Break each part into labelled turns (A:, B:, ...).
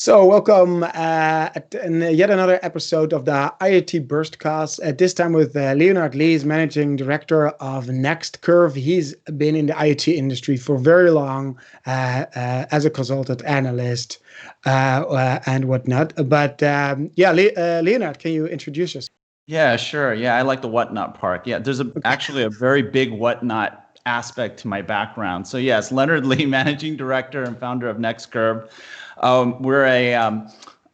A: So, welcome in yet another episode of the IoT Burstcast. At this time with Leonard Lee, is managing director of Next Curve. He's been in the IoT industry for very long as a consultant, analyst, and whatnot. But Leonard, can you introduce yourself?
B: Yeah, sure. Yeah, I like the whatnot part. Yeah, there's actually a very big whatnot aspect to my background. So yes, Leonard Lee, managing director and founder of NextCurve. We're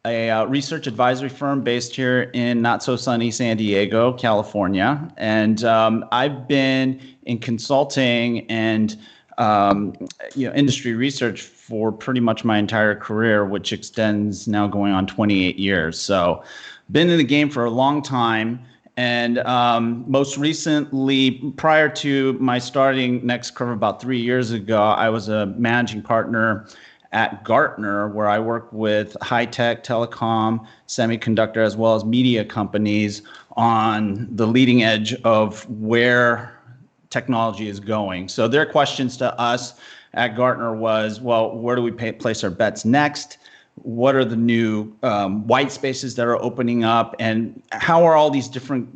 B: a research advisory firm based here in not so sunny San Diego, California, and I've been in consulting and industry research for pretty much my entire career, which extends now going on 28 years. So been in the game for a long time. And most recently, prior to my starting NextCurve about 3 years ago, I was a managing partner at Gartner, where I work with high-tech, telecom, semiconductor, as well as media companies on the leading edge of where technology is going. So their questions to us at Gartner was, well, where do we place our bets next? What are the new white spaces that are opening up, and how are all these different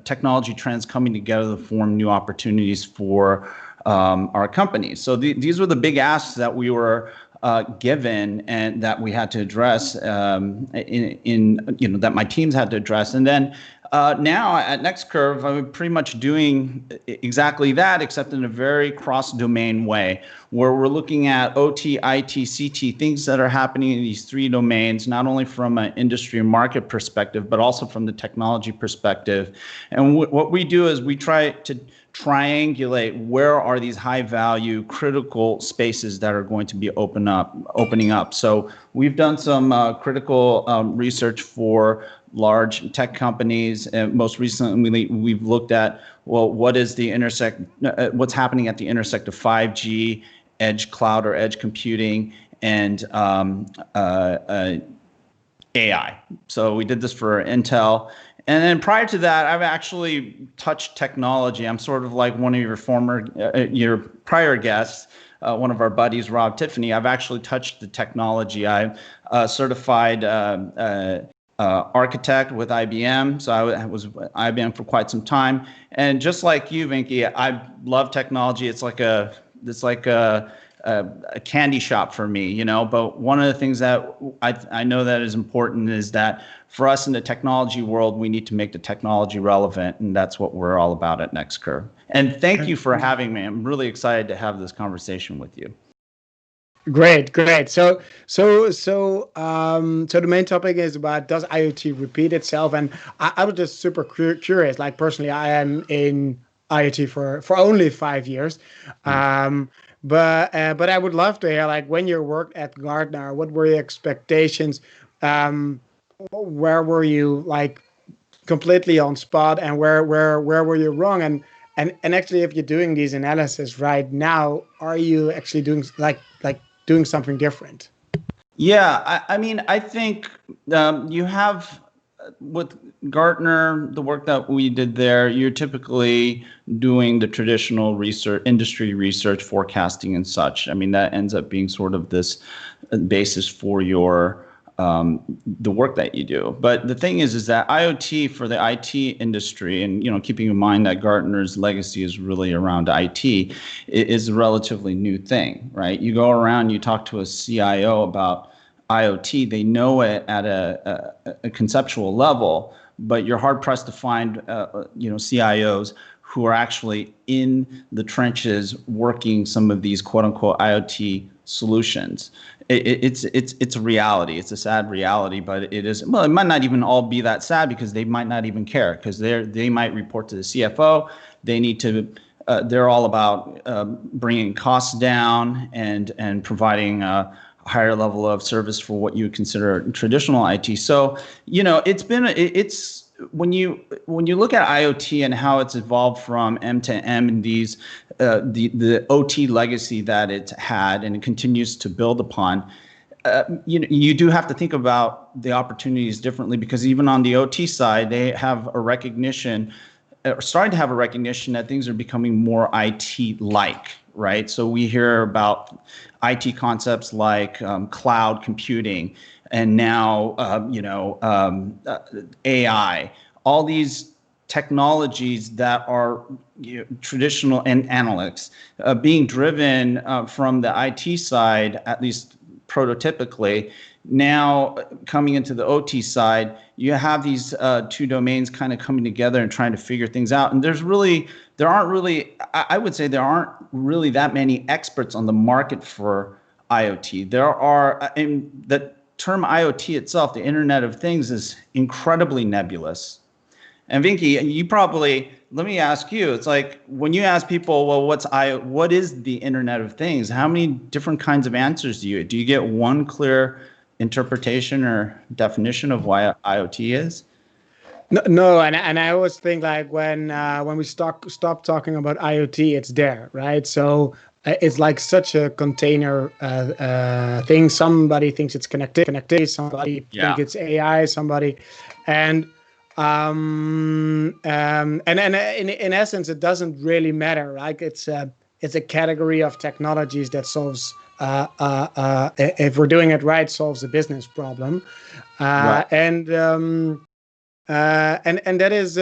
B: technology trends coming together to form new opportunities for our companies? So these were the big asks that we were given and that we had to address that my teams had to address. And then now at NextCurve, I'm pretty much doing exactly that, except in a very cross-domain way, where we're looking at OT, IT, CT, things that are happening in these three domains, not only from an industry and market perspective, but also from the technology perspective. And what we do is we try to triangulate where are these high-value, critical spaces that are going to be opening up. So we've done some critical research for large tech companies, and most recently we've looked at, well, what is the what's happening at the intersect of 5G, edge cloud or edge computing, and AI. So we did this for Intel. And then prior to that, I've actually touched technology. I'm sort of like one of your prior guests, one of our buddies, Rob Tiffany. I've actually touched the technology. I'm a certified architect with IBM. So I was with IBM for quite some time. And just like you, Vinky, I love technology. It's like a candy shop for me, But one of the things that I know that is important is that for us in the technology world, we need to make the technology relevant, and that's what we're all about at NextCurve. And thank you for having me. I'm really excited to have this conversation with you.
A: Great. So the main topic is about, does IoT repeat itself? And I was just super curious. Like personally, I am in IoT for only 5 years. But I would love to hear, like, when you worked at Gartner, what were your expectations? Where were you like completely on spot, and where were you wrong? And actually, if you're doing these analysis right now, are you actually doing doing something different?
B: Yeah, I mean, I think you have with Gartner, the work that we did there, you're typically doing the traditional research, industry research, forecasting and such. I mean, that ends up being sort of this basis for your the work that you do. But the thing is that IoT for the IT industry, and keeping in mind that Gartner's legacy is really around IT, is a relatively new thing, right? You go around, you talk to a CIO about IoT, they know it at a conceptual level, but you're hard pressed to find CIOs who are actually in the trenches working some of these quote unquote IoT solutions. It's a reality. It's a sad reality, but it is. Well, it might not even all be that sad, because they might not even care, because they might report to the CFO. They need to. They're all about bringing costs down and providing a higher level of service for what you consider traditional IT. So it's when you look at IoT and how it's evolved from M to M, and these the OT legacy that it's had and it continues to build upon, you do have to think about the opportunities differently, because even on the OT side, they have a recognition are starting to have a recognition that things are becoming more IT-like, right? So we hear about IT concepts like cloud computing, and now AI. All these technologies that are traditional and analytics being driven from the IT side, at least prototypically. Now coming into the OT side, you have these two domains kind of coming together and trying to figure things out. And I would say there aren't really that many experts on the market for IoT. There are, and the term IoT itself, the Internet of Things, is incredibly nebulous. And Vinky, let me ask you, it's like when you ask people, well, what is the Internet of Things? How many different kinds of answers do you get one clear interpretation or definition of why IoT is?
A: No, and I always think like when we stop talking about IoT, it's there, right? So it's like such a container thing. Somebody thinks it's connectivity, somebody think it's AI, somebody, and in essence, it doesn't really matter, right? It's a category of technologies that solves, if we're doing it right, solves a business problem,
B: Right.
A: and that is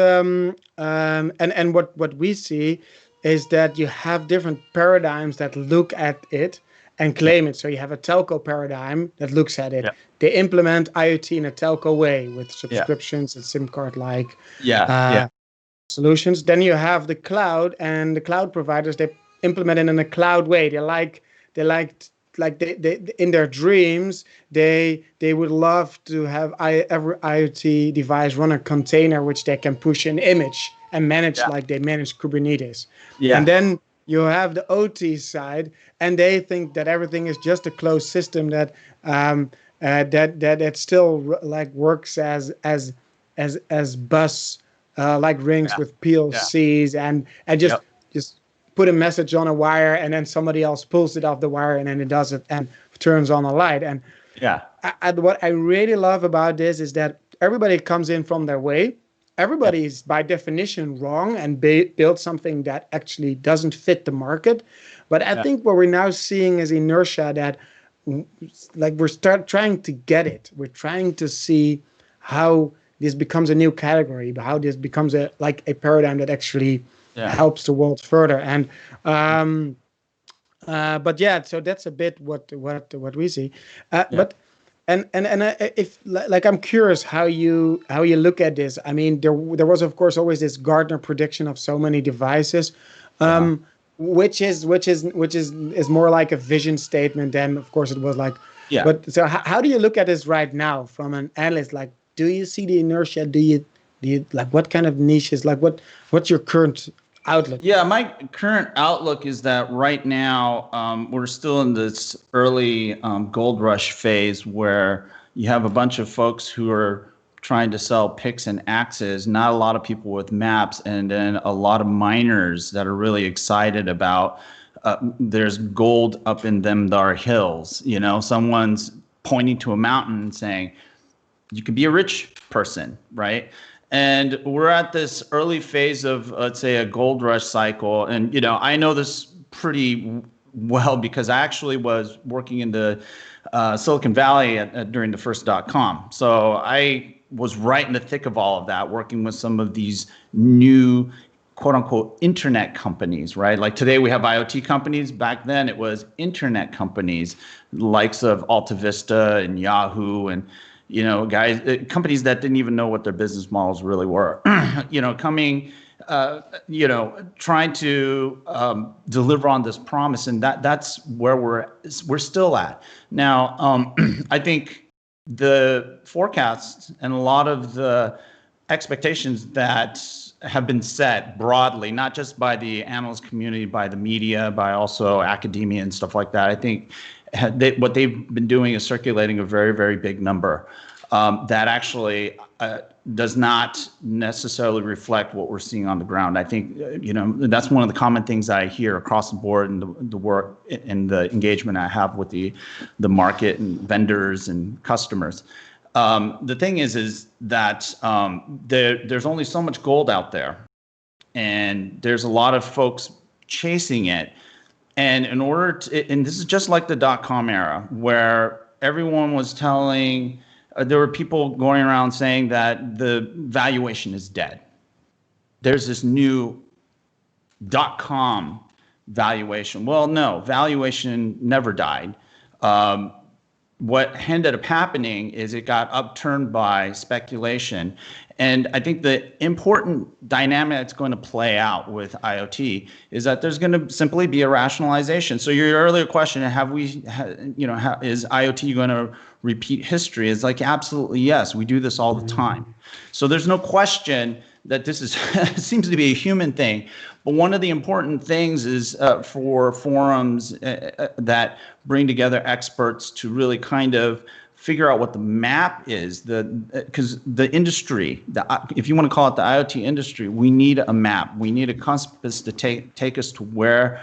A: and what we see is that you have different paradigms that look at it and claim it. So you have a telco paradigm that looks at it.
B: Yeah.
A: They implement IoT in a telco way with subscriptions and SIM card like solutions. Then you have the cloud, and the cloud providers, they implement it in a cloud way. They in their dreams, they would love to have every IoT device run a container which they can push an image and manage like they manage Kubernetes.
B: Yeah.
A: And then you have the OT side, and they think that everything is just a closed system that that still like works as bus like rings with PLCs and just put a message on a wire, and then somebody else pulls it off the wire, and then it does it and turns on a light. And what I really love about this is that everybody comes in from their way. Everybody is by definition wrong and build something that actually doesn't fit the market. But I think what we're now seeing is inertia that, like, we're trying to get it. We're trying to see how this becomes a new category, how this becomes a paradigm that actually helps the world further. And so that's a bit what we see. But if like, I'm curious how you look at this. I mean, there was of course always this Gartner prediction of so many devices, which is more like a vision statement than, of course, it was like. But so how do you look at this right now from an analyst? Like, do you see the inertia? Do you like, what kind of niches? Like, what's your current outlook?
B: Yeah, my current outlook is that right now we're still in this early gold rush phase where you have a bunch of folks who are trying to sell picks and axes, not a lot of people with maps, and then a lot of miners that are really excited about there's gold up in them thar hills. You know, someone's pointing to a mountain and saying, you could be a rich person, right? And we're at this early phase of, let's say, a gold rush cycle. And, I know this pretty well because I actually was working in the Silicon Valley during the first .com. So I was right in the thick of all of that, working with some of these new, quote unquote, internet companies, right? Like today we have IoT companies. Back then it was internet companies, likes of Alta Vista and Yahoo and companies that didn't even know what their business models really were, trying to deliver on this promise. And that's where we're still at. Now, I think the forecasts and a lot of the expectations that have been set broadly, not just by the analyst community, by the media, by also academia and stuff like that, I think what they've been doing is circulating a very, very big number that actually does not necessarily reflect what we're seeing on the ground. I think, that's one of the common things I hear across the board in the work and the engagement I have with the market and vendors and customers. The thing is that there's only so much gold out there. and there's a lot of folks chasing it. And in order to, and this is just like the dot-com era, where everyone was telling, there were people going around saying that the valuation is dead. There's this new dot-com valuation. Well, no, valuation never died. What ended up happening is it got upturned by speculation. And I think the important dynamic that's going to play out with IoT is that there's going to simply be a rationalization. So your earlier question, is IoT going to repeat history? Is like, absolutely yes. We do this all the time. So there's no question that this is seems to be a human thing. But one of the important things is for forums that bring together experts to really kind of figure out what the map is, because the industry, if you want to call it the IoT industry, we need a map. We need a compass to take us to where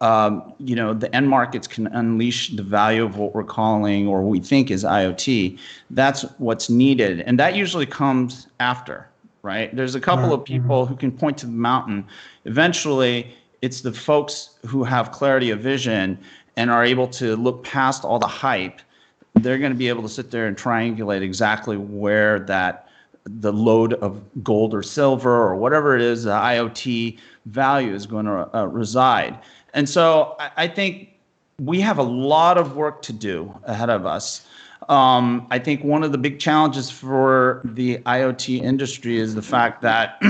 B: the end markets can unleash the value of what we're calling or we think is IoT. That's what's needed, and that usually comes after. Right? There's a couple of people who can point to the mountain. Eventually, it's the folks who have clarity of vision and are able to look past all the hype. They're going to be able to sit there and triangulate exactly where the load of gold or silver or whatever it is, the IoT value is going to reside. And so I think we have a lot of work to do ahead of us. I think one of the big challenges for the IoT industry is the fact that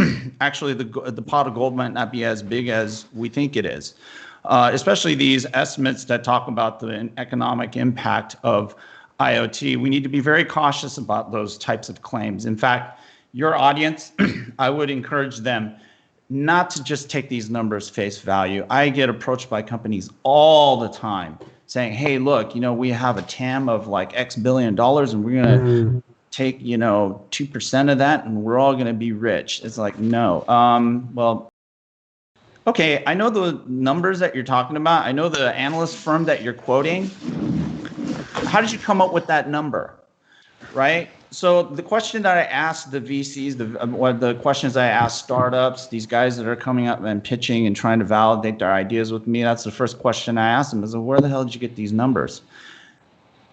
B: actually the pot of gold might not be as big as we think it is, especially these estimates that talk about the economic impact of IoT. We need to be very cautious about those types of claims. In fact, your audience, I would encourage them not to just take these numbers face value. I get approached by companies all the time saying, hey, look, we have a TAM of like X billion dollars and we're going to take, 2% of that and we're all going to be rich. It's like, no. Well, okay, I know the numbers that you're talking about. I know the analyst firm that you're quoting. How did you come up with that number, right? So the question that I asked the VCs, the questions I asked startups, these guys that are coming up and pitching and trying to validate their ideas with me, that's the first question I asked them is, where the hell did you get these numbers?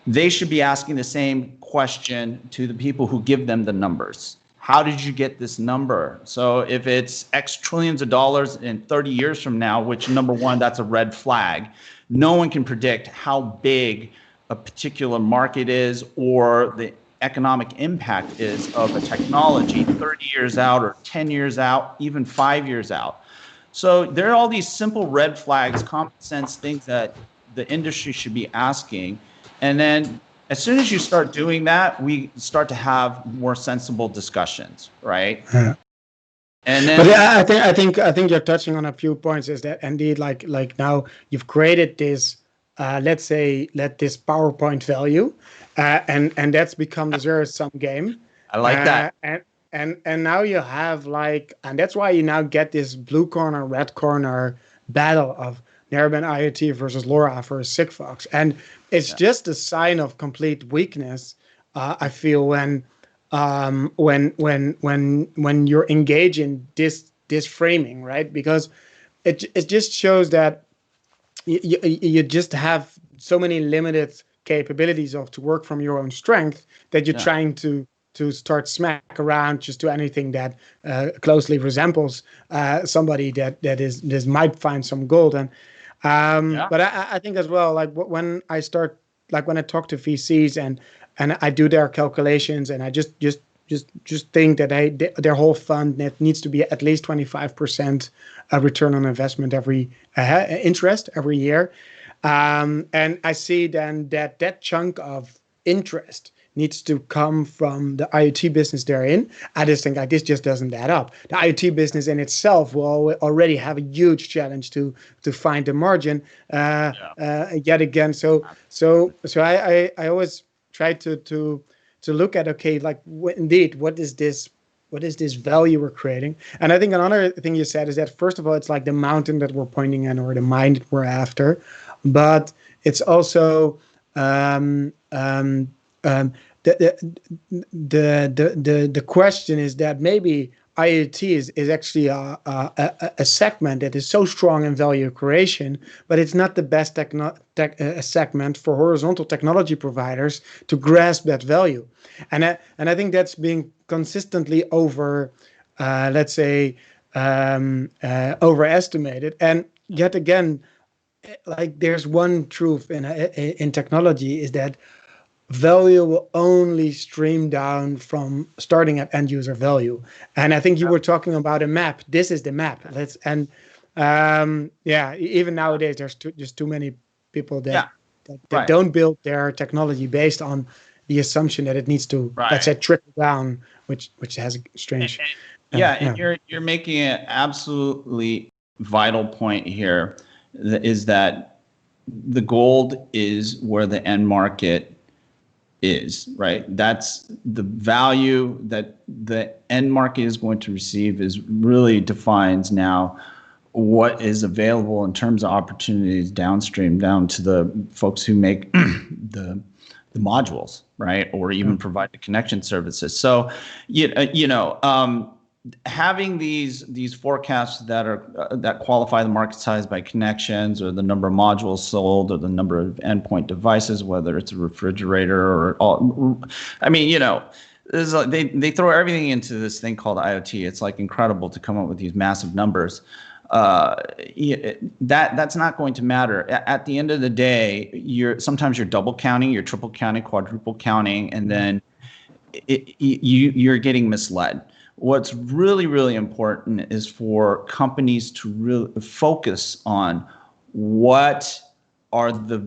B: They should be asking the same question to the people who give them the numbers. How did you get this number? So if it's X trillions of dollars in 30 years from now, which number one, that's a red flag. No one can predict how big a particular market is or the economic impact is of a technology 30 years out or 10 years out, even 5 years out. So there are all these simple red flags, common sense things that the industry should be asking. And then as soon as you start doing that, we start to have more sensible discussions, right?
A: Yeah.
B: And then,
A: but I think you're touching on a few points. Is that indeed like now you've created this let's say this PowerPoint value, and that's become the zero-sum game.
B: I like that.
A: And now you have and that's why you now get this blue corner, red corner battle of Narrowband IoT versus LoRa versus Sigfox, and it's just a sign of complete weakness. I feel when you're engaged in this framing, right? Because it just shows that you just have so many limited capabilities to work from your own strength that you're trying to start smack around just to anything that closely resembles somebody that might find some gold. And but I think as well, like when I talk to VCs and I do their calculations, and I just think that their whole fund net needs to be at least 25% return on investment interest every year. And I see then that chunk of interest needs to come from the IoT business they're in. I just think this just doesn't add up. The IoT business in itself will already have a huge challenge to find the margin yet again. So I always try to look at, okay, like indeed, what is this value we're creating? And I think another thing you said is that, first of all, it's like the mountain that we're pointing in or the mine that we're after, but it's also the question is that maybe IoT is actually a segment that is so strong in value creation, but it's not the best segment for horizontal technology providers to grasp that value. And I think that's being consistently let's say, overestimated. And yet again, like there's one truth in technology is that value will only stream down from starting at end user value. And I think you were talking about a map. This is the map. Even nowadays there's just too many people that
B: Right.
A: don't build their technology based on the assumption that it needs to, let's say, trickle down, which has a strange.
B: And you're making an absolutely vital point here, is that the gold is where the end market is, right? That's the value that the end market is going to receive is really defines now what is available in terms of opportunities downstream, down to the folks who make the modules, right? Or even provide the connection services. So, having these forecasts that qualify the market size by connections, or the number of modules sold, or the number of endpoint devices, whether it's a refrigerator or all, I mean, they throw everything into this thing called IoT. It's like incredible to come up with these massive numbers. That's not going to matter. At the end of the day, sometimes you're double counting, you're triple counting, quadruple counting, and then you're getting misled. What's really, really important is for companies to really focus on what are the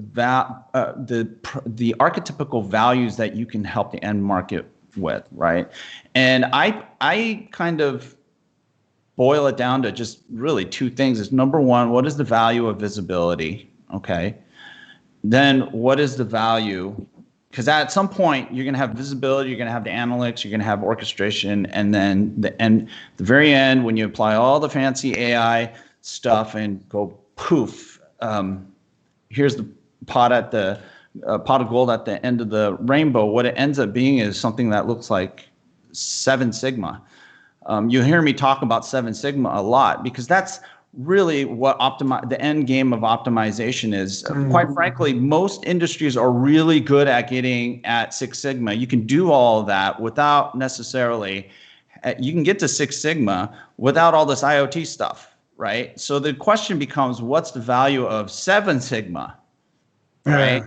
B: archetypical values that you can help the end market with, right? And I kind of boil it down to just really two things. Is number one, what is the value of visibility? Okay. Then what is the value? Because at some point you're going to have visibility, you're going to have the analytics, you're going to have orchestration, and then the very end, when you apply all the fancy AI stuff and go poof, here's the pot of gold at the end of the rainbow. What it ends up being is something that looks like 7 Sigma. You'll hear me talk about 7 Sigma a lot, because that's really what the end game of optimization is. Quite frankly, most industries are really good at getting at 6 Sigma. You can do all of that without necessarily, you can get to 6 Sigma without all this IoT stuff, right? So the question becomes, what's the value of 7 Sigma, right?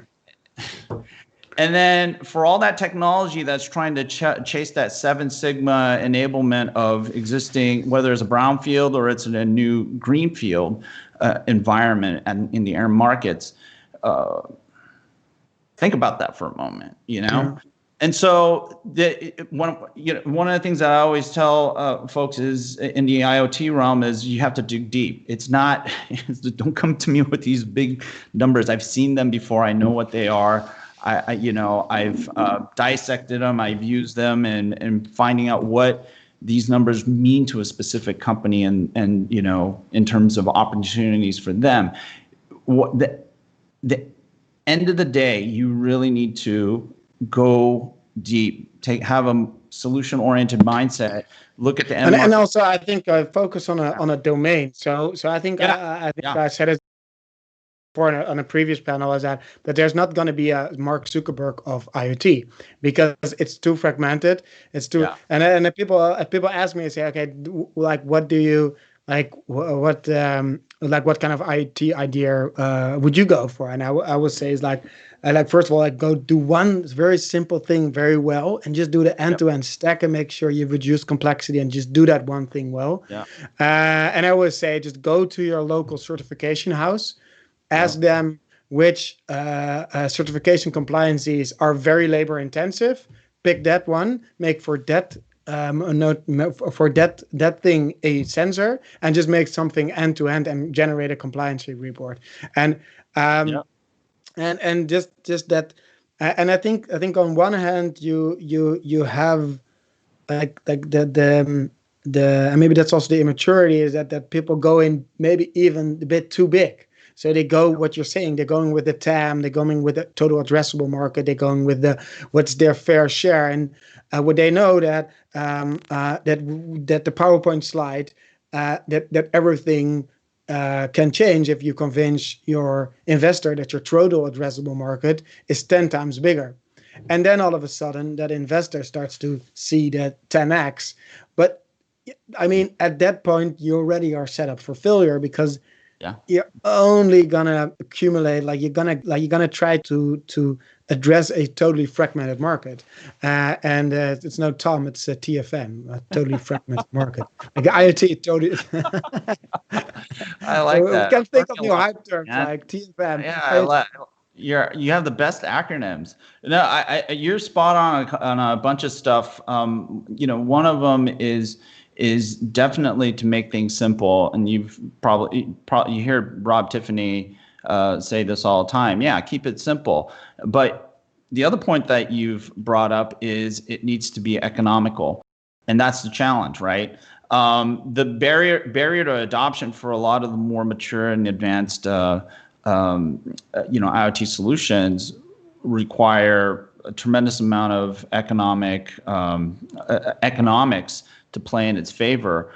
B: And then for all that technology that's trying to chase that 7 Sigma enablement of existing, whether it's a brownfield or it's in a new greenfield environment and in the air markets, think about that for a moment, And so one of the things that I always tell folks is in the IoT realm is you have to dig deep. It's not, don't come to me with these big numbers. I've seen them before. I know what they are. I've dissected them. I've used them and finding out what these numbers mean to a specific company and in terms of opportunities for them. The end of the day, you really need to go deep, have a solution-oriented mindset, look at the end market.
A: And also, I think I focus on a domain. So I think I said it on a previous panel, is that there's not going to be a Mark Zuckerberg of IoT, because it's too fragmented. It's too and people ask me and say, okay, like what do you like? What kind of IoT idea would you go for? And I would say is like first of all, go do one very simple thing very well, and just do the end-to-end stack and make sure you reduce complexity and just do that one thing well. And I would say just go to your local certification house. Ask them which certification compliances are very labor intensive. Pick that one. Make for that that thing a sensor, and just make something end to end and generate a compliance report. And and just that. And I think on one hand you have like the and maybe that's also the immaturity, is that people go in maybe even a bit too big. So they go, what you're saying, they're going with the TAM, they're going with the total addressable market, they're going with the what's their fair share. And would they know that that the PowerPoint slide that everything can change if you convince your investor that your total addressable market is 10 times bigger. And then all of a sudden that investor starts to see that 10x. But I mean, at that point, you already are set up for failure, because you're only gonna accumulate, you're gonna try to address a totally fragmented market, and it's no Tom, it's a TFM, a totally fragmented market. Like IoT, totally.
B: I like that.
A: We can think of new hype terms like TFM.
B: Yeah, you have the best acronyms. No, you're spot on a bunch of stuff. One of them is definitely to make things simple. And you've probably you hear Rob Tiffany say this all the time. Yeah, keep it simple. But the other point that you've brought up is it needs to be economical, and that's the challenge, right? The barrier to adoption for a lot of the more mature and advanced IoT solutions require a tremendous amount of economics to play in its favor,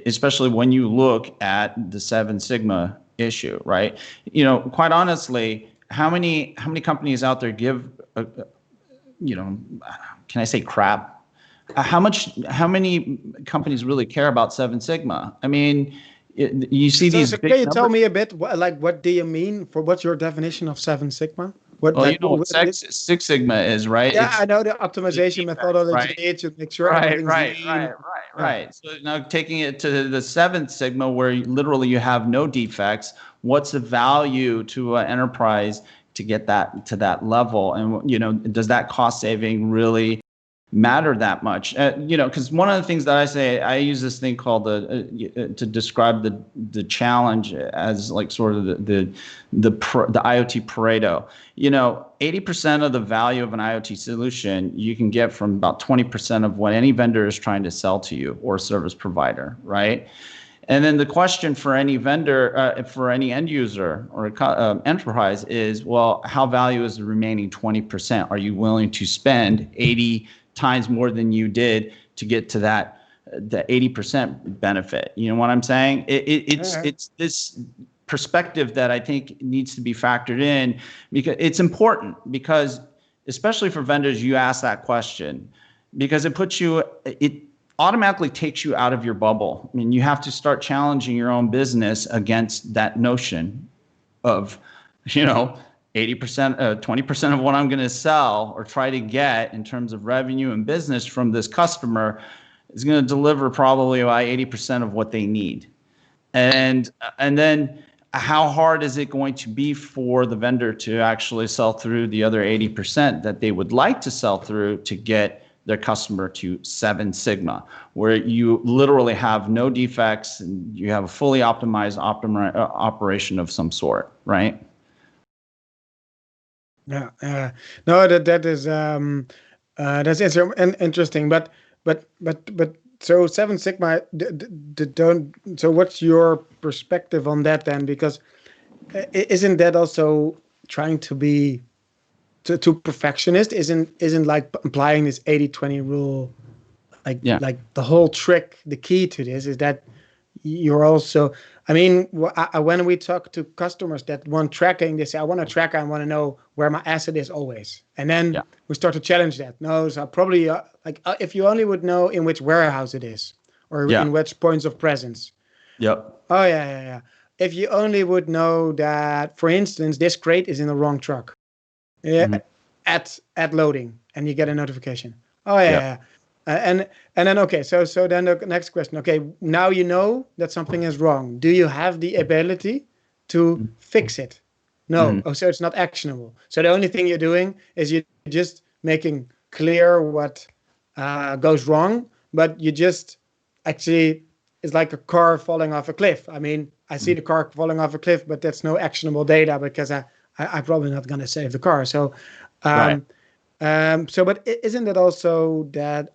B: especially when you look at the Seven Sigma issue, right? Quite honestly, how many companies out there give, can I say crap? How many companies really care about Seven Sigma? I mean, you see these.
A: So can you tell me a bit, what do you mean? What's your definition of Seven Sigma?
B: What Six Sigma is, right?
A: Yeah, I know the optimization methodology to make sure everything's lean.
B: Right. So now taking it to the Seventh Sigma, where literally you have no defects. What's the value to an enterprise to get that to that level? And does that cost saving really matter that much? Because one of the things that I say, I use this thing called to describe the challenge as like sort of the IoT Pareto. 80% of the value of an IoT solution you can get from about 20% of what any vendor is trying to sell to you or service provider, right? And then the question for any vendor, for any end user or enterprise is, well, how value is the remaining 20%? Are you willing to spend 80 times more than you did to get to the 80% benefit? You know what I'm saying? It's this perspective that I think needs to be factored in, because it's important, because especially for vendors, you ask that question because it automatically takes you out of your bubble. I mean, you have to start challenging your own business against that notion of, 80%, 20% of what I'm going to sell or try to get in terms of revenue and business from this customer is going to deliver probably about 80% of what they need. And then how hard is it going to be for the vendor to actually sell through the other 80% that they would like to sell through to get their customer to Seven Sigma, where you literally have no defects and you have a fully optimized operation of some sort, right?
A: Yeah. No, that is that's interesting. But so Seven Sigma, so what's your perspective on that then? Because isn't that also trying to be too perfectionist? Isn't like applying this 80-20 rule, like the whole trick, the key to this is that you're also, I mean, when we talk to customers that want tracking, they say, I want a tracker, I want to know where my asset is always. And then we start to challenge that. No, so probably if you only would know in which warehouse it is or in which points of presence.
B: Yep.
A: Oh, yeah. If you only would know that, for instance, this crate is in the wrong truck. Yeah, at loading, and you get a notification. Oh yeah. And then okay, so then the next question. Okay, now you know that something is wrong. Do you have the ability to fix it? No. Oh, so it's not actionable. So the only thing you're doing is you're just making clear what goes wrong, but you just actually, it's like a car falling off a cliff. I mean, I see the car falling off a cliff, but that's no actionable data because I'm probably not going to save the car. So, but isn't it also that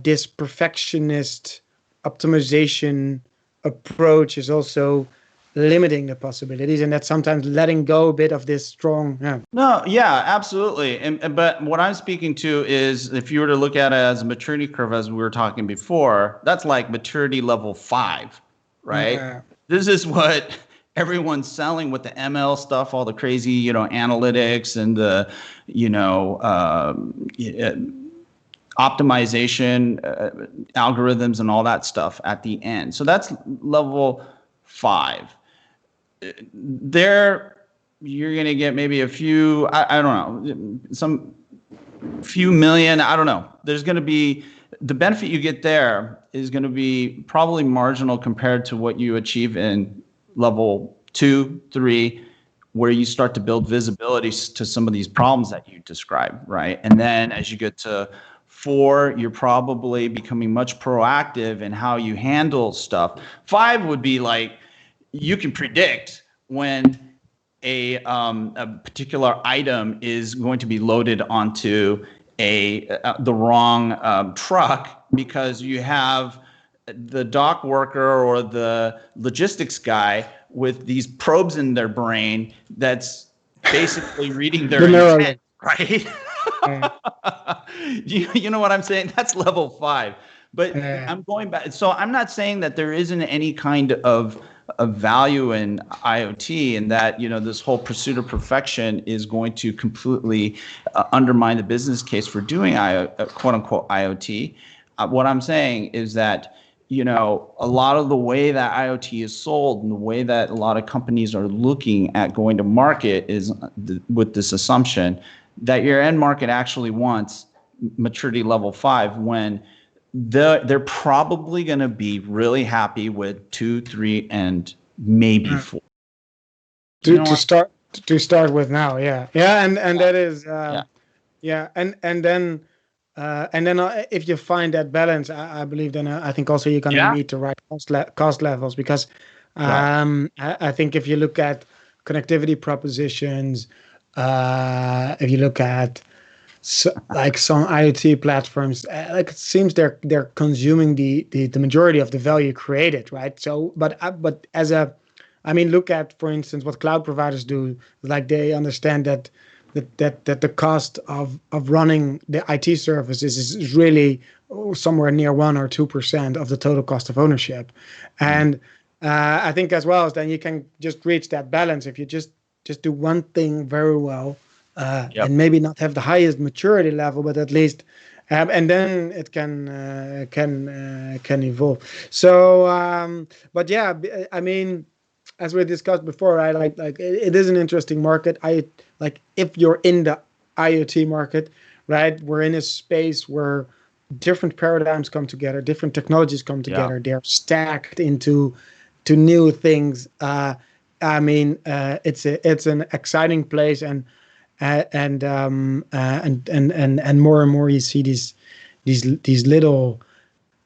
A: this perfectionist optimization approach is also limiting the possibilities, and that sometimes letting go a bit of this strong. Yeah.
B: No, yeah, absolutely. But what I'm speaking to is if you were to look at it as a maturity curve, as we were talking before, that's like maturity level 5, right? This is what everyone's selling with the ML stuff, all the crazy, analytics and the, optimization algorithms and all that stuff at the end. So that's level 5. There, you're going to get maybe a few, I don't know, some few million, I don't know. There's going to be, the benefit you get there is going to be probably marginal compared to what you achieve in level 2, 3, where you start to build visibility to some of these problems that you describe, right? And then as you get to 4, you're probably becoming much proactive in how you handle stuff. 5 would be like, you can predict when a particular item is going to be loaded onto the wrong truck because you have the dock worker or the logistics guy with these probes in their brain that's basically reading their intent, right? You know what I'm saying? That's level 5. But I'm going back. So I'm not saying that there isn't any kind of value in IoT and that, this whole pursuit of perfection is going to completely undermine the business case for doing quote unquote IoT. What I'm saying is that, a lot of the way that IoT is sold and the way that a lot of companies are looking at going to market is with this assumption that your end market actually wants maturity level 5 when they're probably going to be really happy with 2, 3, and maybe 4.
A: To start with now, and that is and then if you find that balance, I believe then I think also you're going to meet the right cost levels because I think if you look at connectivity propositions, if you look at like some IoT platforms, like it seems they're consuming the majority of the value created, right? So, but look at, for instance, what cloud providers do. Like they understand that the cost of running the IT services is really somewhere near 1 or 2% of the total cost of ownership, and I think as well as then you can just reach that balance if you just do one thing very well. And maybe not have the highest maturity level, but at least, and then it can evolve. So, but yeah, I mean, as we discussed before, right? Like it is an interesting market. Like if you're in the IoT market, right? We're in a space where different paradigms come together, different technologies come together. They're stacked into new things. It's an exciting place and more and more you see these little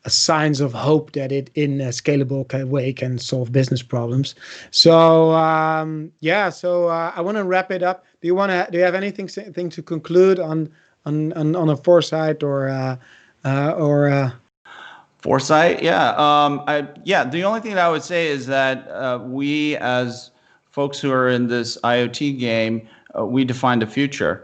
A: signs of hope that it in a scalable way can solve business problems. So I want to wrap it up. Do you have anything to conclude on a foresight or
B: foresight? The only thing that I would say is that we as folks who are in this IoT game, we define the future.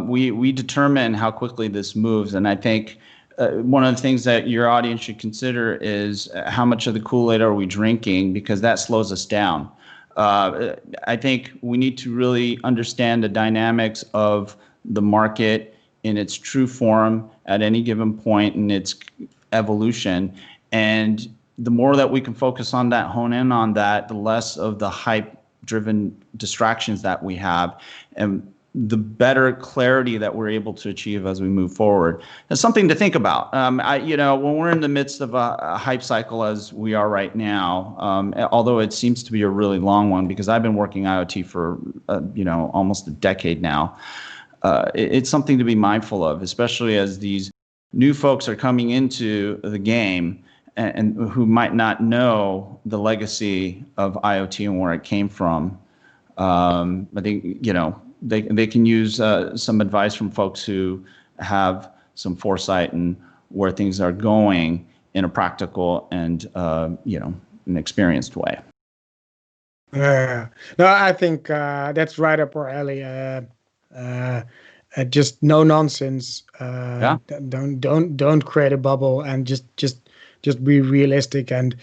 B: We determine how quickly this moves. And I think one of the things that your audience should consider is how much of the Kool-Aid are we drinking, because that slows us down. I think we need to really understand the dynamics of the market in its true form at any given point in its evolution. And the more that we can focus on that, hone in on that, the less of the hype-driven distractions that we have, and the better clarity that we're able to achieve as we move forward. That's something to think about. When we're in the midst of a hype cycle as we are right now, although it seems to be a really long one, because I've been working IoT for almost a decade now, it's something to be mindful of, especially as these new folks are coming into the game and who might not know the legacy of IoT and where it came from. I think, they can use some advice from folks who have some foresight and where things are going in a practical and, an experienced way.
A: No, I think that's right up our alley. Just no nonsense.
B: Yeah.
A: Don't create a bubble, and just be realistic, and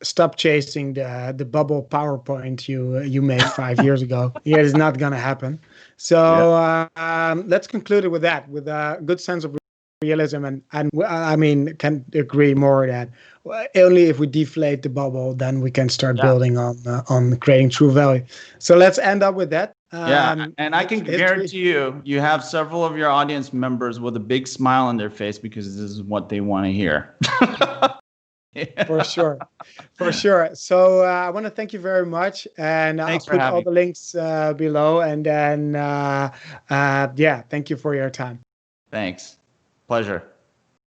A: stop chasing the bubble PowerPoint you made 5 years ago. Yeah, it's not gonna happen.
B: Yeah.
A: So let's conclude it with that, with a good sense of realism, and I mean, can agree more that only if we deflate the bubble, then we can start
B: Yeah.
A: building on creating true value. So let's end up with that.
B: Yeah, and I can
A: History.
B: guarantee you have several of your audience members with a big smile on their face because this is what they want to hear.
A: For sure, for sure. So I want to thank you very much, and I'll
B: Thanks for
A: put all
B: having
A: the
B: me.
A: links below. And then, yeah, thank you for your time.
B: Thanks. Pleasure.